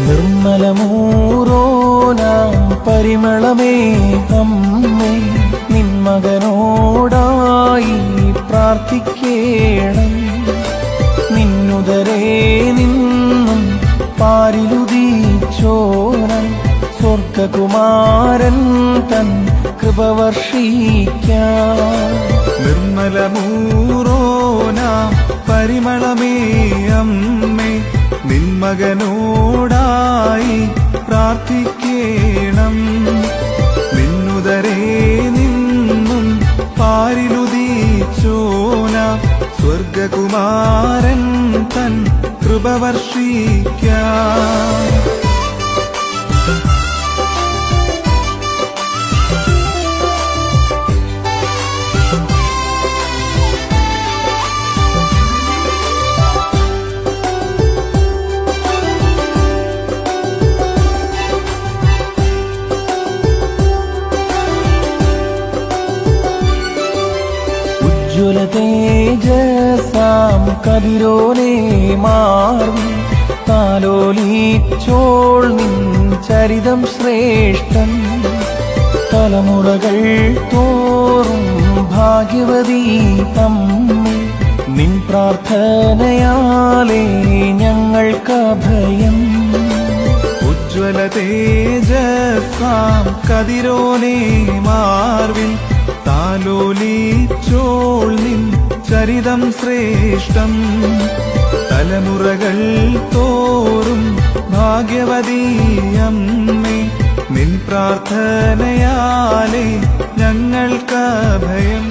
നിർമ്മലമൂറോനാം പരിമളമേ അമ്മേ, നിൻ മകനോടായി പ്രാർത്ഥിക്കേണം. നിന്നുദരേ നിന്നും പാരിലുദീച്ചോനം സ്വർഗകുമാരൻ തൻ കൃപ വർഷിക്കാം. നിർമ്മലമൂറോനാം പരിമളമേ അമ്മേ, നിൻ മകനോടായി പ്രാർത്ഥിക്കേണം. നിന്നുദരേ നിന്നും പാരിലുദീച്ചോന സ്വർഗകുമാരൻ തൻ കൃപ വർഷിക്കാം. ഉജ്ജ്വല തേജസാം കതിരോനേ മാർവിൽ താലോലിച്ചോൾ നിൻ ചരിതം ശ്രേഷ്ഠം. തലമുറകൾ തോറും ഭാഗ്യവതി അമ്മേ, നിൻ പ്രാർത്ഥനയാലേ ഞങ്ങൾക്കഭയം. ഉജ്ജ്വല തേജസാം കതിരോനേ മാർവിൽ താലോലിച്ചോൾ നിൻ ചരിതം ശ്രേഷ്ഠം. തലമുറകൾ തോറും ഭാഗ്യവതി അമ്മേ, നിൻ പ്രാർത്ഥനയാലേ ഞങ്ങൾക്കഭയം.